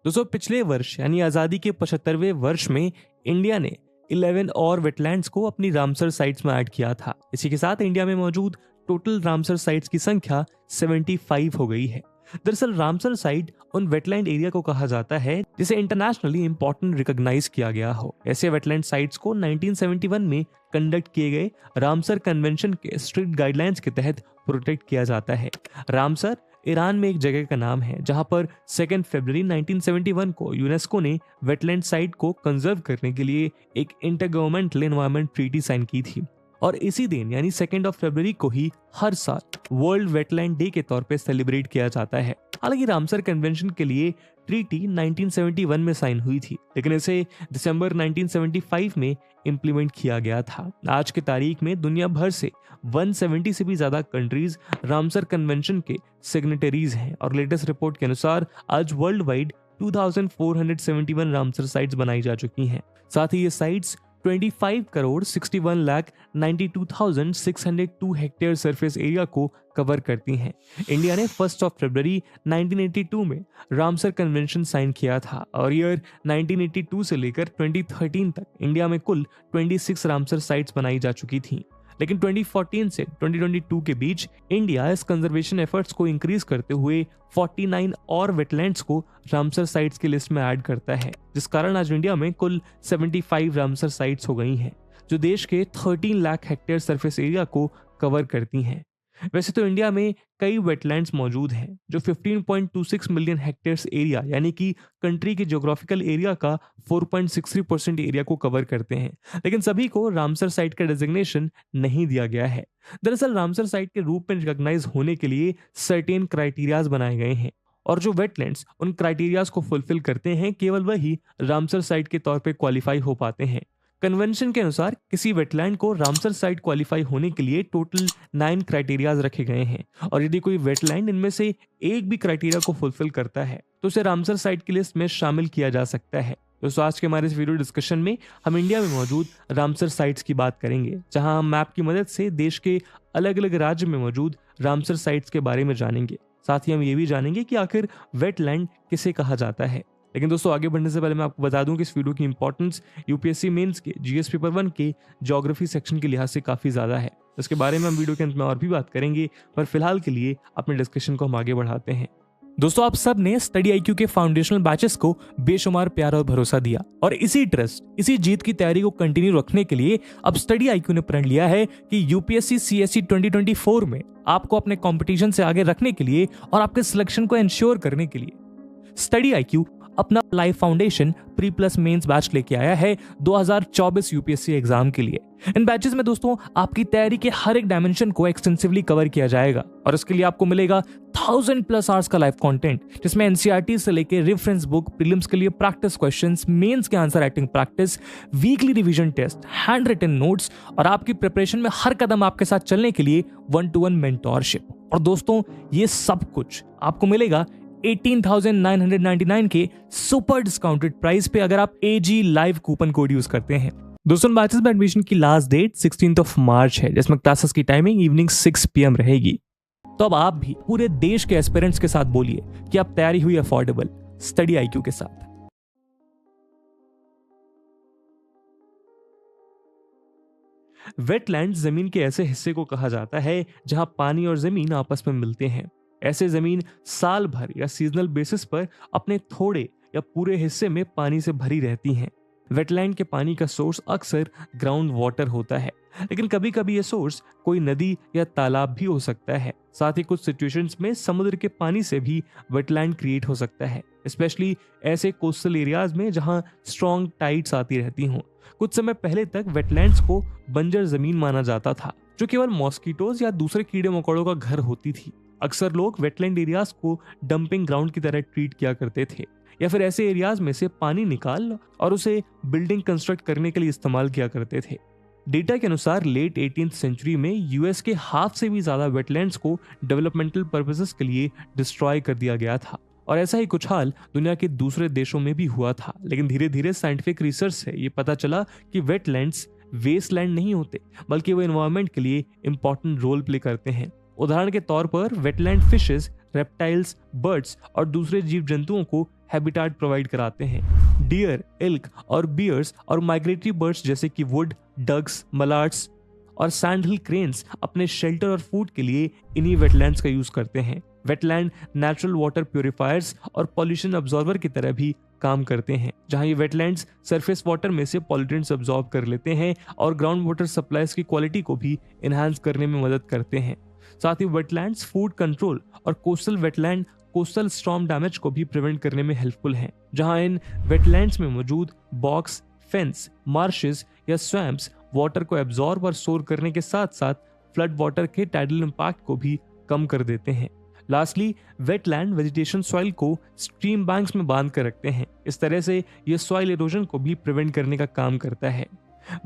दोस्तों पिछले वर्ष यानी आज़ादी के 75वें वर्ष में इंडिया ने 11 और वेटलैंड्स को अपनी रामसर साइट्स में ऐड किया था। इसी के साथ इंडिया में मौजूद टोटल रामसर साइट्स की संख्या 75 हो गई है। दरअसल रामसर साइट उन वेटलैंड एरिया को कहा जाता है जिसे इंटरनेशनली इंपॉर्टेंट रिकॉग्नाइज किया गया हो। ऐसे वेटलैंड साइट्स को 1971 में कंडक्ट किए गए रामसर कन्वेंशन के स्ट्रिक्ट गाइडलाइंस के तहत प्रोटेक्ट किया जाता है। रामसर ईरान में एक जगह का नाम है जहां पर 2 फरवरी 1971 को यूनेस्को ने वेटलैंड साइट को कंजर्व करने के लिए एक इंटरगवर्नमेंटल एनवायरनमेंट ट्रीटी साइन की थी और इसी दिन यानी 2 फरवरी को ही हर साल वर्ल्ड वेटलैंड डे के तौर पे सेलिब्रेट किया जाता है। हालांकि रामसर कन्वेंशन के लिए ट्रीटी 1971 में साइन हुई थी, लेकिन इसे दिसंबर 1975 में इंप्लीमेंट किया गया था। आज के तारीख में दुनिया भर से 170 से भी ज्यादा कंट्रीज रामसर कन्वेंशन के सिग्नेटरीज हैं और लेटेस्ट रिपोर्ट के अनुसार आज वर्ल्ड वाइड 2471 रामसर साइट्स बनाई जा चुकी हैं। साथ ही ये साइट्स 25,61,92,602 हेक्टेयर सरफेस एरिया को कवर करती हैं। इंडिया ने 1 फरवरी 1982 में रामसर कन्वेंशन साइन किया था और ईयर 1982 से लेकर 2013 तक इंडिया में कुल 26 रामसर साइट्स बनाई जा चुकी थी। लेकिन 2014 से 2022 के बीच इंडिया इस कंजर्वेशन एफर्ट्स को इंक्रीज करते हुए 49 और वेटलैंड्स को रामसर साइट्स की लिस्ट में ऐड करता है, जिस कारण आज इंडिया में कुल 75 रामसर साइट्स हो गई हैं, जो देश के 13 लाख हेक्टेयर सरफेस एरिया को कवर करती हैं। वैसे तो इंडिया में कई वेटलैंड्स मौजूद हैं जो 15.26 मिलियन हेक्टेयर्स एरिया यानी कि कंट्री के ज्योग्राफिकल एरिया का 4.63% एरिया को कवर करते हैं, लेकिन सभी को रामसर साइट का डेजिग्नेशन नहीं दिया गया है। दरअसल रामसर साइट के रूप में रिकॉग्नाइज होने के लिए सर्टेन क्राइटेरियाज बनाए गए हैं और जो वेटलैंड्स उन क्राइटेरियाज को फुलफिल करते हैं केवल वही रामसर साइट के तौर पर क्वालिफाई हो पाते हैं। कन्वेंशन के अनुसार किसी वेटलैंड को रामसर साइट क्वालिफाई होने के लिए टोटल 9 क्राइटेरियाज रखे गए हैं और यदि कोई वेटलैंड इनमें से एक भी क्राइटेरिया को फुलफिल करता है तो उसे रामसर साइट की लिस्ट में शामिल किया जा सकता है। दोस्तों आज के हमारे इस वीडियो डिस्कशन में हम इंडिया में मौजूद रामसर साइट्स की बात करेंगे, जहां हम मैप की मदद से देश के अलग अलग राज्य में मौजूद रामसर साइट्स के बारे में जानेंगे। साथ ही हम ये भी जानेंगे कि आखिर वेटलैंड किसे कहा जाता है। लेकिन दोस्तों आगे बढ़ने से पहले मैं आपको बता दूं कि इस वीडियो की इंपॉर्टेंस यूपीएससी मेंस के जीएस पेपर 1 के ज्योग्राफी सेक्शन के लिहाज से काफी ज्यादा है। इसके बारे में हम वीडियो के अंत में और भी बात करेंगे, पर फिलहाल के लिए अपने डिस्कशन को हम आगे बढ़ाते हैं। दोस्तों आप सब ने स्टडी आईक्यू के फाउंडेशनल बैचेस को बेशुमार प्यार और भरोसा दिया और इसी ट्रस्ट, इसी जीत की तैयारी को कंटिन्यू रखने के लिए अब स्टडी आईक्यू ने प्रण लिया है कि यूपीएससी सीएससी 2024 में आपको अपने कंपटीशन से आगे रखने के लिए और आपके सिलेक्शन को इंश्योर करने के लिए स्टडी आईक्यू अपना life foundation pre plus mains batch लेके आया है 2024 यूपीएससी एग्जाम के लिए। इन बैचेस में दोस्तों आपकी तैयारी के हर एक डायमेंशन को एक्सटेंसिवली कवर किया जाएगा और इसके लिए आपको मिलेगा 1000+ आवर्स का लाइव कंटेंट, जिसमें एनसीईआरटी से लेकर रेफरेंस बुक, प्रीलिम्स के लिए प्रैक्टिस क्वेश्चंस, मेंस के answer writing practice, weekly revision test, hand written notes और आपकी प्रिपरेशन में हर कदम आपके साथ चलने के लिए 1-to-1 मेंटोरशिप। और दोस्तों ये सब कुछ आपको मिलेगा 18,999 के सुपर डिस्काउंटेड प्राइस पे अगर आप AG live coupon code use करते हैं। दोस्तों बैचेस में एडमिशन की लास्ट डेट 16 मार्च है, जिसमें क्लासेस की टाइमिंग इवनिंग 6 PM रहेगी। तो अब आप भी पूरे देश के एस्पिरेंट्स के साथ बोलिए कि आप तैयारी हुई अफोर्डेबल स्टडी आईक्यू के साथ। वेटलैंड जमीन के ऐसे हिस्से को कहा जाता है जहां पानी और जमीन आपस में मिलते हैं। ऐसे जमीन साल भर या सीजनल बेसिस पर अपने थोड़े या पूरे हिस्से में पानी से भरी रहती हैं। वेटलैंड के पानी का सोर्स अक्सर ग्राउंड वाटर होता है, लेकिन कभी कभी यह सोर्स कोई नदी या तालाब भी हो सकता है। साथ ही कुछ सिचुएशंस में समुद्र के पानी से भी वेटलैंड क्रिएट हो सकता है, स्पेशली ऐसे कोस्टल एरियाज में जहां स्ट्रॉन्ग टाइड्स आती रहती हों। कुछ समय पहले तक वेटलैंड्स को बंजर जमीन माना जाता था जो केवल मॉस्किटोज या दूसरे कीड़े मकोड़ों का घर होती थी। अक्सर लोग वेटलैंड एरियाज को डंपिंग ग्राउंड की तरह ट्रीट किया करते थे या फिर ऐसे एरियाज में से पानी निकाल और उसे बिल्डिंग कंस्ट्रक्ट करने के लिए इस्तेमाल किया करते थे। डेटा के अनुसार लेट 18th सेंचुरी में यूएस के हाफ से भी ज्यादा वेटलैंड्स को डेवलपमेंटल पर्पसेस के लिए डिस्ट्रॉय कर दिया गया था और ऐसा ही कुछ हाल दुनिया के दूसरे देशों में भी हुआ था। लेकिन धीरे धीरे साइंटिफिक रिसर्च से ये पता चला कि वेटलैंड्स वेस्टलैंड नहीं होते, बल्कि वो एनवायरनमेंट के लिए इंपॉर्टेंट रोल प्ले करते हैं। उदाहरण के तौर पर वेटलैंड फिशेस, रेप्टाइल्स, बर्ड्स और दूसरे जीव जंतुओं को हैबिटाट प्रोवाइड कराते हैं। डियर, एल्क और बियर्स और माइग्रेटरी बर्ड्स जैसे कि वुड डक्स, मलार्ड्स और सैंडहिल क्रेन्स अपने शेल्टर और फूड के लिए इन्हीं वेटलैंड्स का यूज करते हैं। वेटलैंड नेचुरल वाटर प्यूरिफायर्स और पॉल्यूशन अब्जॉर्बर की तरह भी काम करते हैं, जहां ये वेटलैंड्स सरफेस वाटर में से पॉल्यूटेंट्स अब्जॉर्ब कर लेते हैं और ग्राउंड वाटर सप्लाईज की क्वालिटी को भी एनहांस करने में मदद करते हैं। साथ ही वेटलैंड्स फूड कंट्रोल और coastal wetland coastal storm damage को भी प्रिवेंट करने में हेल्पफुल हैं, जहां इन वेटलैंड्स में मौजूद बॉक्स, फेंस, मार्शेस या स्वैम्प्स वाटर को एब्जॉर्ब और स्टोर करने के साथ साथ फ्लड वाटर के टाइडल इंपैक्ट को भी कम कर देते हैं। लास्टली, वेटलैंड वेजिटेशन सॉइल को स्ट्रीम बैंक्स में बांध कर रखते हैं। इस तरह से ये सॉइल इरोजन को भी प्रिवेंट करने का काम करता है।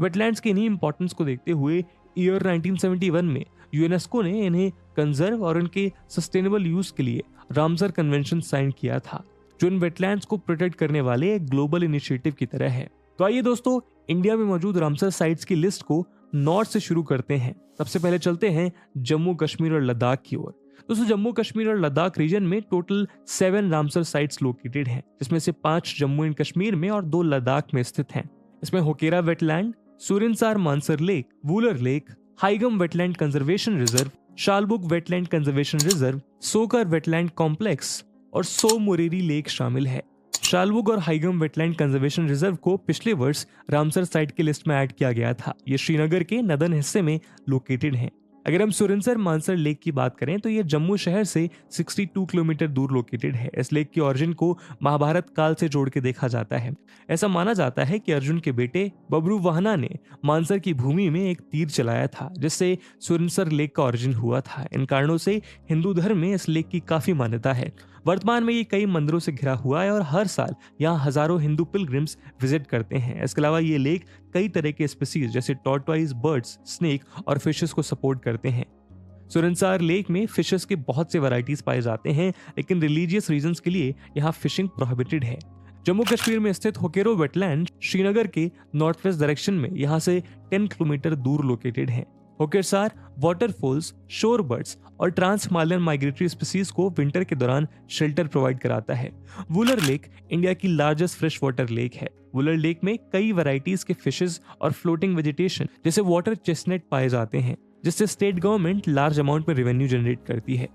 वेटलैंड्स की इन्हीं इंपॉर्टेंस को देखते हुए ईयर 1971 में यूनेस्को ने इन्हें कंजर्व और इनके सस्टेनेबल यूज के लिए रामसर कन्वेंशन साइन किया था, जो इन वेटलैंड्स को प्रोटेक्ट करने वाले एक ग्लोबल इनिशिएटिव की तरह है। तो आइए दोस्तों, इंडिया में मौजूद रामसर साइट्स की लिस्ट को नॉर्थ से शुरू करते हैं। सबसे पहले चलते हैं जम्मू कश्मीर और लद्दाख की ओर। दोस्तों, जम्मू कश्मीर और लद्दाख रीजन में टोटल 7 रामसर साइट्स लोकेटेड हैं, जिसमें से 5 जम्मू एंड कश्मीर में और 2 लद्दाख में स्थित हैं। इसमें Hokera wetland, Surinsar Mansar lake, Wular lake, Hygam wetland conservation reserve, Shallabugh wetland conservation reserve, Tso Kar wetland complex और सो मोरेरी लेक शामिल है। शालबुग और हाइगम वेटलैंड कंजर्वेशन रिजर्व को पिछले वर्ष रामसर साइट की लिस्ट में ऐड किया गया था। ये श्रीनगर के नदन हिस्से में लोकेटेड है। अगर हम सुरिनसर मानसर लेक की बात करें तो ये जम्मू शहर से 62 किलोमीटर दूर लोकेटेड है। इस लेक की ओरिजिन को महाभारत काल से जोड़ के देखा जाता है। ऐसा माना जाता है कि अर्जुन के बेटे बब्रुवाहना ने मानसर की भूमि में एक तीर चलाया था, जिससे सुरिनसर लेक का ओरिजिन हुआ था। इन कारणों से हिंदू धर्म में इस लेक की काफी मान्यता है। वर्तमान में ये कई मंदिरों से घिरा हुआ है और हर साल यहाँ हजारों हिंदू पिलग्रिम्स विजिट करते हैं। इसके अलावा ये लेक कई तरह के स्पीसीज जैसे टॉर्टवाइज, बर्ड्स, स्नेक और फिशेस को सपोर्ट करते हैं। सुरिनसर लेक में फिशेस के बहुत से वैरायटीज पाए जाते हैं, लेकिन रिलीजियस रीजंस के लिए यहाँ फिशिंग प्रोहिबिटेड है। जम्मू कश्मीर में स्थित होकेरो वेटलैंड श्रीनगर के नॉर्थ वेस्ट डायरेक्शन में यहाँ से 10 किलोमीटर दूर लोकेटेड है। होकेरसार वाटरफॉल्स, शोर बर्ड्स और ट्रांस हिमालयन माइग्रेटरी स्पीसीज को विंटर के दौरान शेल्टर प्रोवाइड कराता है। वुलर लेक इंडिया की लार्जेस्ट फ्रेश वाटर लेक है। वुलर लेक में कई वैरायटीज के फिशेस और फ्लोटिंग वेजिटेशन जैसे वाटर चेस्टनट पाए जाते हैं, जिससे स्टेट गवर्नमेंट लार्ज अमाउंट में रेवेन्यू जनरेट करती है।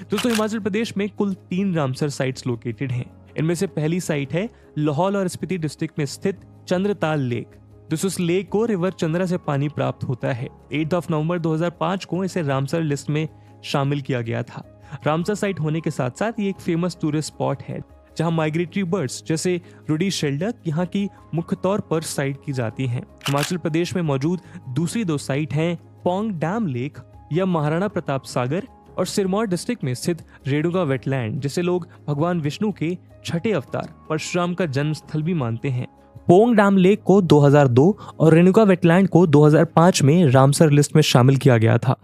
दोस्तों, हिमाचल प्रदेश में कुल 3 रामसर साइट्स लोकेटेड हैं। इनमें से पहली साइट है लाहौल और स्पीति डिस्ट्रिक्ट में स्थित चंद्रताल लेक। उस लेक को रिवर चंद्रा से पानी प्राप्त होता है। 8 नवंबर 2005 को इसे रामसर लिस्ट में शामिल किया गया था। रामसर साइट होने के साथ साथ ये एक फेमस टूरिस्ट स्पॉट है, जहां माइग्रेटरी बर्ड्स जैसे रुडी शेल्डक यहाँ की मुख्य तौर पर साइट की जाती हैं। हिमाचल प्रदेश में मौजूद दूसरी 2 साइट हैं पोंग डैम लेक या महाराणा प्रताप सागर और सिरमौर डिस्ट्रिक्ट में स्थित रेणुका वेटलैंड, जिसे लोग भगवान विष्णु के छठे अवतार परशुराम का जन्म स्थल भी मानते हैं। पोंग डैम लेक को 2002 और रेणुका वेटलैंड को 2005 में रामसर लिस्ट में शामिल किया गया था।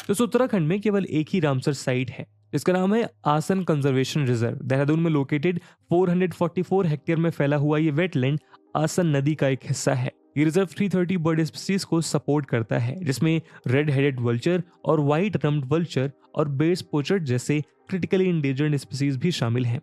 तो उत्तराखंड में केवल एक ही रामसर साइट है, जिसका नाम है आसन कंजर्वेशन रिजर्व। देहरादून में लोकेटेड 444 हेक्टेयर में फैला हुआ ये वेटलैंड आसन नदी का एक हिस्सा है। ये रिजर्व 330 बर्ड स्पीसीज को सपोर्ट करता है, जिसमें रेड हेडेड वल्चर और व्हाइट रम्ड वल्चर और बेस पोचर्ड जैसे क्रिटिकली इंडेंजर्ड स्पीसीज भी शामिल हैं।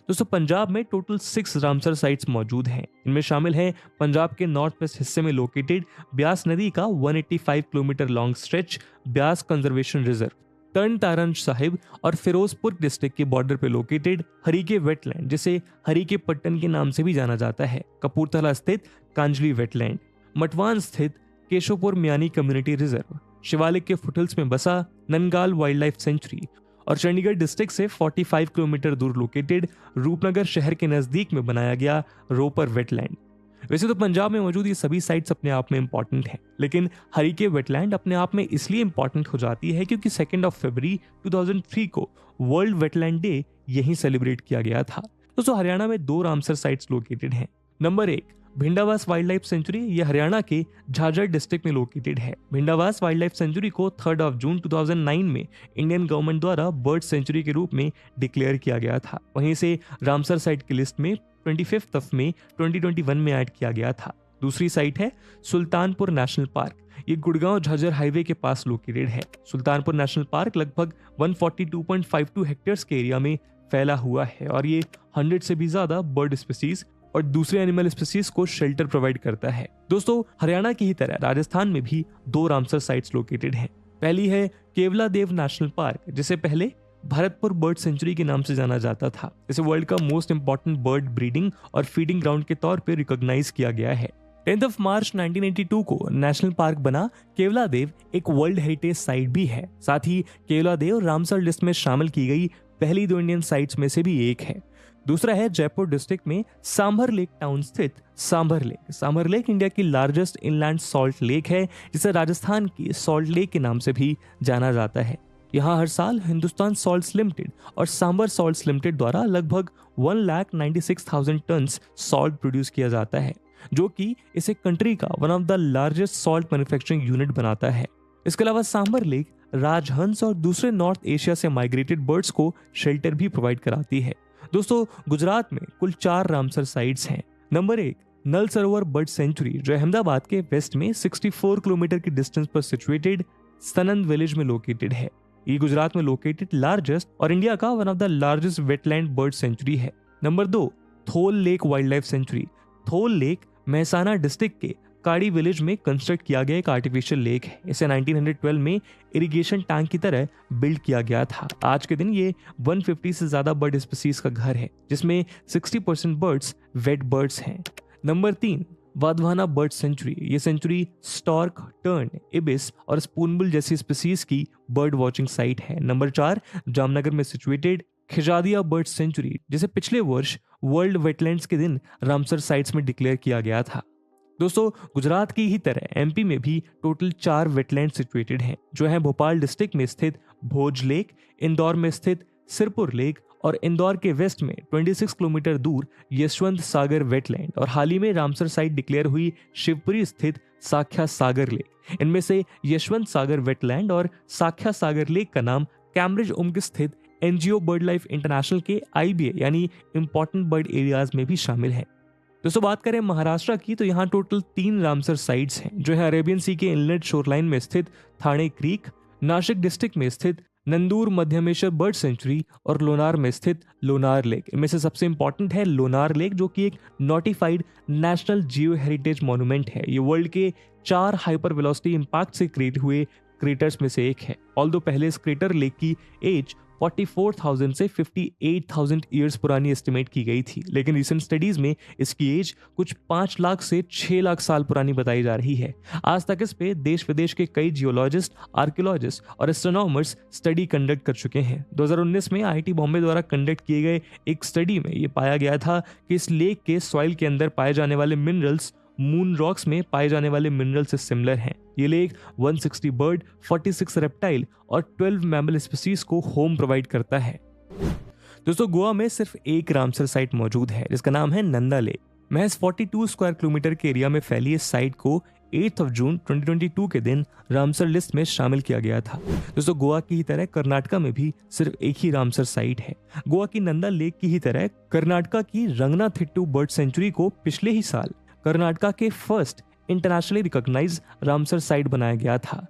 दोस्तों, पंजाब में टोटल 6 रामसर साइट्स मौजूद हैं। इनमें शामिल है पंजाब के नॉर्थ वेस्ट हिस्से में लोकेटेड ब्यास नदी का 185 kilometre long stretch Beas conservation reserve, Tarn Taran Sahib और फिरोजपुर डिस्ट्रिक्ट के बॉर्डर पे लोकेटेड हरीके वेटलैंड, जिसे हरीके पट्टन के नाम से भी जाना जाता है, कपूरथला स्थित कांजली वेटलैंड, मटवान स्थित केशोपुर म्यानी कम्युनिटी रिजर्व, शिवालिक के फुटहिल्स में बसा ननगाल वाइल्ड लाइफ सेंचुरी और चंडीगढ़ डिस्ट्रिक्ट से 45 किलोमीटर दूर लोकेटेड रूपनगर शहर के नजदीक में बनाया गया रोपर वेटलैंड। वैसे तो पंजाब में मौजूद ये सभी साइट्स अपने आप में इंपॉर्टेंट हैं, लेकिन हरीके वेटलैंड अपने आप में इसलिए इंपॉर्टेंट हो जाती है क्योंकि 2 फरवरी 2003 को वर्ल्ड वेटलैंड डे यहीं सेलिब्रेट किया गया था। दोस्तों, हरियाणा में 2 रामसर साइट्स लोकेटेड हैं। Number 1 Bhindawas wild life sanctuary, यह हरियाणा के झाझर डिस्ट्रिक्ट में लोकेटेड है। भिंडावास वाइल्ड लाइफ सेंचुरी को 3 जून 2009 में इंडियन गवर्नमेंट द्वारा बर्ड सेंचुरी के रूप में डिक्लेयर किया गया था। वहीं से रामसर साइट की लिस्ट में 25 मई 2021 में ऐड किया गया था। दूसरी साइट है सुल्तानपुर नेशनल पार्क। ये गुड़गांव झज्जर हाईवे के पास लोकेटेड है। सुल्तानपुर नेशनल पार्क लगभग 142.52 हेक्टेयर्स के एरिया में फैला हुआ है और ये 100 से भी ज्यादा बर्ड स्पीसीज और दूसरे एनिमल स्पीसीज को शेल्टर प्रोवाइड करता है। दोस्तों, हरियाणा की ही तरह राजस्थान में भी 2 रामसर साइट्स लोकेटेड हैं। पहली है केवलादेव नेशनल पार्क, जिसे पहले भरतपुर बर्ड सेंचुरी के नाम से जाना जाता था। इसे वर्ल्ड का मोस्ट इंपॉर्टेंट बर्ड ब्रीडिंग और फीडिंग ग्राउंड के तौर पर रिकॉग्नाइज किया गया है। 10 मार्च 1982 को नेशनल पार्क बना केवलादेव एक वर्ल्ड हेरिटेज साइट भी है। साथ ही केवलादेव रामसर लिस्ट में शामिल की गई पहली 2 इंडियन साइट्स में से भी एक है। दूसरा है जयपुर डिस्ट्रिक्ट में सांभर लेक टाउन स्थित sambar lake. Sambar lake India की लार्जेस्ट इनलैंड सॉल्ट लेक है, जिसे राजस्थान की सॉल्ट लेक के नाम से भी जाना जाता है। यहाँ हर साल हिंदुस्तान सॉल्ट्स लिमिटेड और सांभर सॉल्ट्स लिमिटेड द्वारा लगभग 1,96,000 टन सॉल्ट प्रोड्यूस किया जाता है, जो कि इसे कंट्री का one of the largest salt manufacturing unit बनाता है। इसके अलावा सांभर लेक राजहंस और दूसरे नॉर्थ एशिया से माइग्रेटेड बर्ड्स को शेल्टर भी प्रोवाइड कराती है। दोस्तों, गुजरात में कुल 4 रामसर साइट्स हैं। नंबर 1 नल सरोवर बर्ड सेंचुरी, जो अहमदाबाद के वेस्ट में 64 किलोमीटर की डिस्टेंस पर सिचुएटेड सनंद विलेज में लोकेटेड है। ये गुजरात में लोकेटेड लार्जेस्ट और इंडिया का one of the largest wetland bird sanctuary है। नंबर 2 थोल लेक वाइल्ड लाइफ सेंचुरी। थोल लेक महसाना डिस्ट्रिक्ट के काड़ी विलेज में कंस्ट्रक्ट किया गया एक आर्टिफिशियल लेक है। इसे 1912 में इरिगेशन टैंक की तरह बिल्ड किया गया था। आज के दिन ये 150 से ज्यादा बर्ड स्पीसीज का घर है, जिसमें 60% बर्ड्स वेट बर्ड्स हैं। Number 3 Wadhwana bird sanctuary. ये सेंचुरी स्टॉर्क, टर्न, इबिस और स्पूनबुल जैसी स्पीसीज की बर्ड वॉचिंग साइट है। नंबर 4 जामनगर में सिचुएटेड खिजादिया बर्ड सेंचुरी, जिसे पिछले वर्ष वर्ल्ड वेटलैंड्स के दिन रामसर साइट्स में डिक्लेयर किया गया था। दोस्तों, गुजरात की ही तरह एमपी में भी टोटल 4 वेटलैंड सिचुएटेड हैं, जो है भोपाल डिस्ट्रिक्ट में स्थित भोज लेक, इंदौर में स्थित सिरपुर लेक और इंदौर के वेस्ट में 26 किलोमीटर दूर यशवंत सागर वेटलैंड और हाल ही में रामसर साइट डिक्लेयर हुई शिवपुरी स्थित साख्या सागर लेक। इनमें से यशवंत सागर वेटलैंड और साख्या सागर लेक का नाम कैम्ब्रिज उम्क स्थित एनजीओ बर्ड लाइफ इंटरनेशनल के आईबीए यानी इंपॉर्टेंट बर्ड एरियाज में भी शामिल है। दोस्तों, बात करें महाराष्ट्र की तो यहाँ टोटल 3 रामसर साइट्स हैं, जो है अरेबियन सी के इनलेट शोरलाइन में स्थित थाने क्रीक, नासिक डिस्ट्रिक्ट में स्थित नंदूर मध्यमेश्वर बर्ड सेंचुरी और लोनार में स्थित लोनार लेक। इनमें से सबसे इंपॉर्टेंट है लोनार लेक, जो कि एक नोटिफाइड नेशनल जियो हेरिटेज मॉन्यूमेंट है। ये वर्ल्ड के 4 हाइपर वेलोसिटी इंपैक्ट से क्रिएट हुए क्रेटर्स में से एक है। ऑल्दो पहले इस क्रेटर लेक की एज 44,000 से 58,000 ईयर्स पुरानी एस्टिमेट की गई थी, लेकिन रिसेंट स्टडीज में इसकी एज कुछ 5 लाख से 6 लाख साल पुरानी बताई जा रही है। आज तक इस पे देश विदेश के कई जियोलॉजिस्ट, आर्कियोलॉजिस्ट और एस्ट्रोनॉमर्स स्टडी कंडक्ट कर चुके हैं। 2019 में आईआईटी बॉम्बे द्वारा कंडक्ट किए गए एक स्टडी में ये पाया गया था कि इस लेक के सॉइल के अंदर पाए जाने वाले मिनरल्स मून रॉक्स में पाए जाने वाले मिनरल से सिमिलर हैं। ये लेक 160 बर्ड, 46 रेप्टाइल और 12 मैमल स्पीसीज को होम प्रोवाइड करता है। दोस्तों, गोवा में सिर्फ एक रामसर साइट मौजूद है, जिसका नाम है नंदा लेक। महज 42 स्क्वायर किलोमीटर के एरिया में फैली इस साइट को 8 जून 2022 के दिन रामसर लिस्ट में शामिल किया गया था। दोस्तों, गोवा की ही तरह कर्नाटका में भी सिर्फ एक ही रामसर साइट है। गोवा की नंदा लेक की ही तरह कर्नाटका की रंगनाथिट्टू बर्ड सेंचुरी को पिछले ही साल कर्नाटका के first internationally recognised Ramsar site बनाया गया था।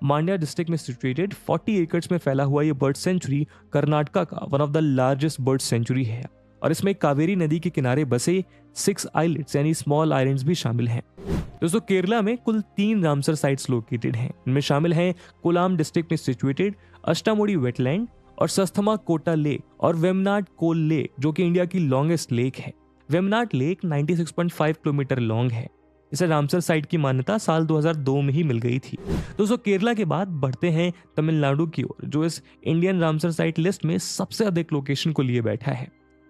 मांड्या डिस्ट्रिक्ट में सिचुएटेड 40 एकड़ में फैला हुआ ये बर्ड सेंचुरी कर्नाटका का one of the largest bird sanctuary है और इसमें कावेरी नदी के किनारे बसे 6 आइलैंड्स यानी स्मॉल आइलैंड्स भी शामिल हैं। दोस्तों, केरला में कुल 3 रामसर साइट्स लोकेटेड हैं। इनमें शामिल हैं कोलाम डिस्ट्रिक्ट में सिचुएटेड अष्टामुड़ी वेटलैंड और सस्थमा कोटा लेक और वेमनाड कोल लेक, जो कि इंडिया की लॉन्गेस्ट लेक है। वेमनाड लेक 96.5 किलोमीटर लॉन्ग है। इसे रामसर साइट की मान्यता साल 2002 में ही मिल गई थी। दोस्तों, केरला के बाद बढ़ते हैं तमिलनाडु की ओर, जो इस इंडियन रामसर साइट लिस्ट में सबसे अधिक लोकेशन को लिए बैठा है।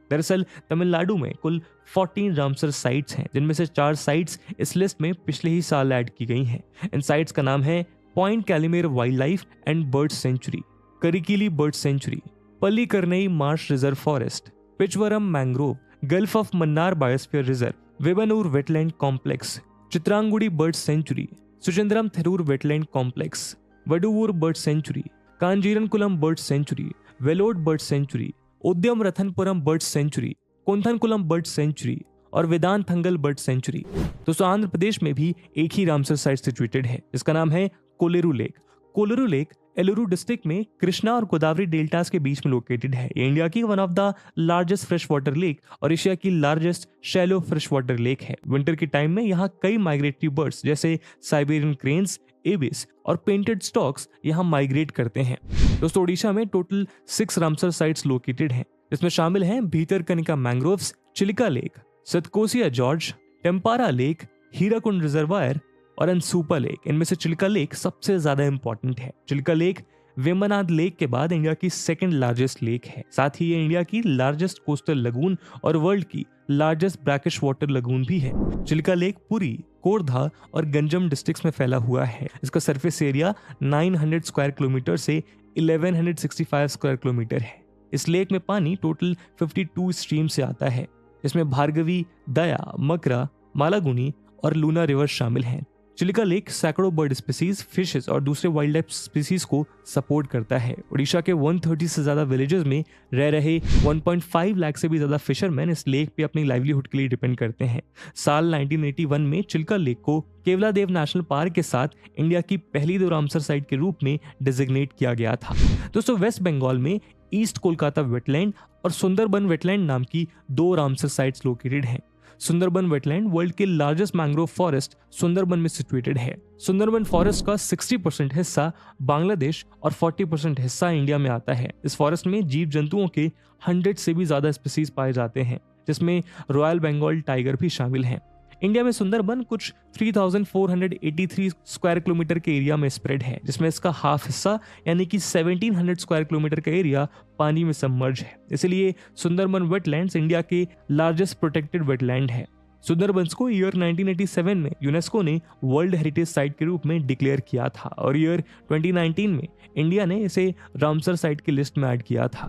दरअसल तमिलनाडु में कुल 14 रामसर साइट्स हैं, जिनमें से 4 साइट्स इस लिस्ट में पिछले ही साल ऐड की गई हैं। इन साइट्स का नाम है point Calimere wild life and bird sanctuary, Karikili bird sanctuary, Pallikaranai marsh reserve forest, Pichavaram mangrove, gulf of Mannar biosphere reserve, Vembannur wetland complex, Chitrangudi bird sanctuary, Suchindram Theroor wetland complex, Vaduvur bird sanctuary, Kanjirankulam bird sanctuary, Vellode bird sanctuary, Udhayamarthandapuram bird sanctuary, Koonthankulam bird sanctuary, और Vedanthangal bird sanctuary. दोस्तों आंध्र प्रदेश में भी एक ही Ramsar site situated है, इसका नाम है Kolleru lake. Kolleru lake Eluru district में कृष्णा और गोदावरी डेल्टास के बीच में लोकेटेड है। ये इंडिया की one of the largest fresh water lake और एशिया की largest shallow fresh water lake है। विंटर के टाइम में यहाँ कई माइग्रेटरी बर्ड्स जैसे साइबेरियन क्रेन्स, एबिस और पेंटेड स्टॉक्स यहाँ माइग्रेट करते हैं। दोस्तों उड़ीसा में टोटल 6 रामसर साइट्स लोकेटेड हैं, जिसमें शामिल हैं Bhitarkanika mangroves, Chilika lake, Satkosia gorge, Tampara lake, Hirakud reservoir और अनसूपा लेक। इनमें से चिलिका लेक सबसे ज्यादा इंपॉर्टेंट है। चिलिका लेक वेम्बनाड लेक के बाद इंडिया की सेकंड लार्जेस्ट लेक है। साथ ही ये इंडिया की लार्जेस्ट कोस्टल लगून और वर्ल्ड की लार्जेस्ट ब्रैकिश वाटर लगून भी है। चिलिका लेक पुरी, कोरधा और गंजम डिस्ट्रिक्ट्स में फैला हुआ है। इसका सरफेस एरिया 900 स्क्वायर किलोमीटर से 1165 स्क्वायर किलोमीटर है। इस लेक में पानी टोटल 52 स्ट्रीम से आता है, जिसमें भार्गवी, दया, मकरा, मालागुनी और लूना रिवर शामिल हैं। चिलिका लेक सैकड़ों बर्ड स्पीसीज, फिशेस और दूसरे वाइल्ड लाइफ स्पीसीज को सपोर्ट करता है। उड़ीसा के 130 से ज्यादा विलेजेस में रह रहे 1.5 लाख से भी ज्यादा फिशरमैन इस लेक पे अपनी लाइवलीहुड के लिए डिपेंड करते हैं। साल 1981 में चिलिका लेक को केवलादेव नेशनल पार्क के साथ इंडिया की पहली 2 रामसर साइट के रूप में डिजिग्नेट किया गया था। दोस्तों वेस्ट बंगाल में ईस्ट कोलकाता वेटलैंड और सुंदरबन वेटलैंड नाम की 2 रामसर साइट्स लोकेटेड हैं। सुंदरबन वेटलैंड वर्ल्ड के लार्जेस्ट मैंग्रोव फॉरेस्ट सुंदरबन में सिचुएटेड है। सुंदरबन फॉरेस्ट का 60% हिस्सा बांग्लादेश और 40% हिस्सा इंडिया में आता है। इस फॉरेस्ट में जीव जंतुओं के 100 से भी ज्यादा स्पीसीज पाए जाते हैं, जिसमें रॉयल बंगाल टाइगर भी शामिल हैं। इंडिया में सुंदरबन कुछ 3483 स्क्वायर किलोमीटर के एरिया में स्प्रेड है, जिसमें इसका हाफ हिस्सा यानी कि 1700 स्क्वायर किलोमीटर का एरिया पानी में सबमर्ज है। इसलिए सुंदरबन वेटलैंड्स इंडिया के लार्जेस्ट प्रोटेक्टेड वेटलैंड है। सुंदरबंस को ईयर 1987 में यूनेस्को ने वर्ल्ड हेरिटेज साइट के रूप में डिक्लेयर किया था और ईयर 2019 में इंडिया ने इसे रामसर साइट की लिस्ट में ऐड किया था।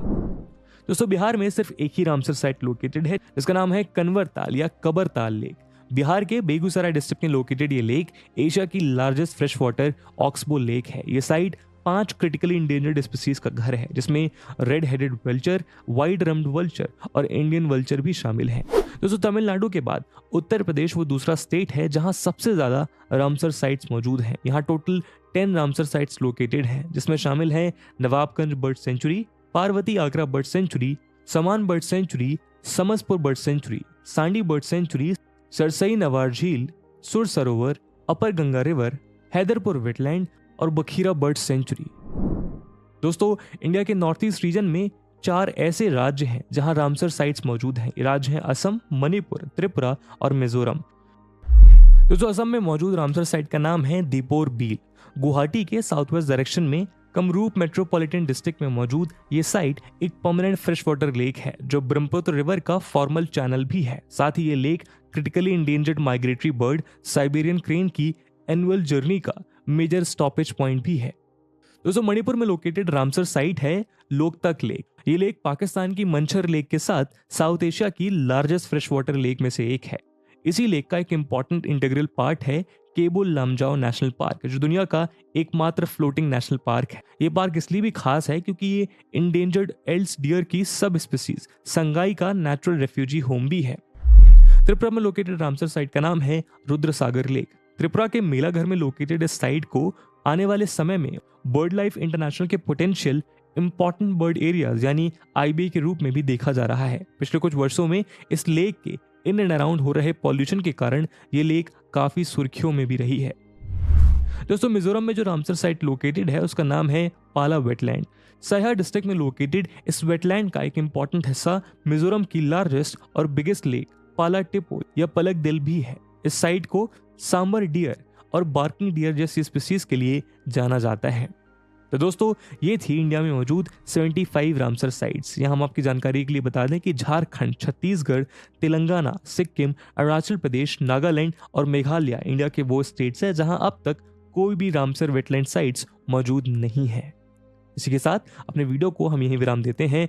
दोस्तों बिहार में सिर्फ एक ही रामसर साइट लोकेटेड है, जिसका नाम है कन्वरताल या कबरताल लेक। बिहार के बेगूसराय डिस्ट्रिक्ट में लोकेटेड ये लेक एशिया की largest fresh water oxbow lake है। ये साइट 5 क्रिटिकली इंडेंजर्ड स्पीसीज का घर है, जिसमें red headed vulture, white rumped vulture और इंडियन वल्चर भी शामिल हैं। दोस्तों तमिलनाडु के बाद उत्तर प्रदेश वो दूसरा स्टेट है जहां सबसे ज्यादा रामसर साइट्स मौजूद हैं। यहाँ टोटल 10 रामसर साइट्स लोकेटेड हैं, जिसमें शामिल है Nawabganj bird sanctuary, Parvati Agra bird sanctuary, Saman bird sanctuary, Samaspur bird sanctuary, Sandi bird sanctuary, Sarsai Nawar Jheel, Sur Sarovar, upper Ganga river, Haiderpur wetland और बखीरा बर्ड सेंचुरी। दोस्तों इंडिया के नॉर्थ ईस्ट रीजन में 4 ऐसे राज्य हैं जहां रामसर साइट्स मौजूद हैं। ये राज्य हैं असम, मणिपुर, त्रिपुरा और मिजोरम। दोस्तों असम में मौजूद रामसर साइट का नाम है दीपोर बील। गुवाहाटी के साउथ वेस्ट डायरेक्शन में कमरूप मेट्रोपॉलिटन डिस्ट्रिक्ट में मौजूद ये साइट एक परमानेंट फ्रेश वाटर लेक है, जो ब्रह्मपुत्र रिवर का फॉर्मल चैनल भी है। साथ ही ये lake critically endangered migratory bird Siberian crane की एनुअल जर्नी का मेजर स्टॉपेज पॉइंट भी है। दोस्तों मणिपुर में लोकेटेड रामसर साइट है लोकतक लेक। ये लेक पाकिस्तान की मंछर लेक के साथ साउथ एशिया की लार्जेस्ट फ्रेश वाटर लेक में से एक है। इसी लेक का एक इंपॉर्टेंट इंटीग्रल पार्ट है केबुल लामजाओ नेशनल पार्क, जो दुनिया का एकमात्र फ्लोटिंग नेशनल पार्क है। ये पार्क इसलिए भी खास है क्योंकि ये इंडेंजर्ड एल्स डियर की सब स्पीसीज संगाई का नेचुरल रेफ्यूजी होम भी है। त्रिपुरा में लोकेटेड रामसर साइट का नाम है रुद्रसागर लेक। त्रिपुरा के मेलाघर में लोकेटेड इस साइट को आने वाले समय में बर्ड लाइफ इंटरनेशनल के पोटेंशियल इंपॉर्टेंट बर्ड एरियाज यानी IBA के रूप में भी देखा जा रहा है। पिछले कुछ वर्षों में इस लेक के इन एंड अराउंड हो रहे पॉल्यूशन के कारण ये लेक काफी सुर्खियों में भी रही है। दोस्तों मिजोरम में जो रामसर साइट लोकेटेड है उसका नाम है पाला वेटलैंड। सहा डिस्ट्रिक्ट में लोकेटेड इस वेटलैंड का एक इंपॉर्टेंट हिस्सा मिजोरम की लार्जेस्ट और बिगेस्ट लेक पाला टिपो या पलक दिल भी है। इस साइट को सांबर डियर और बार्किंग डियर जैसी स्पीसीज के लिए जाना जाता है। तो दोस्तों ये थी इंडिया में मौजूद 75 रामसर साइट्स। यहाँ हम आपकी जानकारी के लिए बता दें कि झारखंड, छत्तीसगढ़, तेलंगाना, सिक्किम, अरुणाचल प्रदेश, नागालैंड और मेघालय इंडिया के वो स्टेट्स हैं जहां अब तक कोई भी रामसर वेटलैंड साइट्स मौजूद नहीं है। इसी के साथ अपने वीडियो को हम यहीं विराम देते हैं।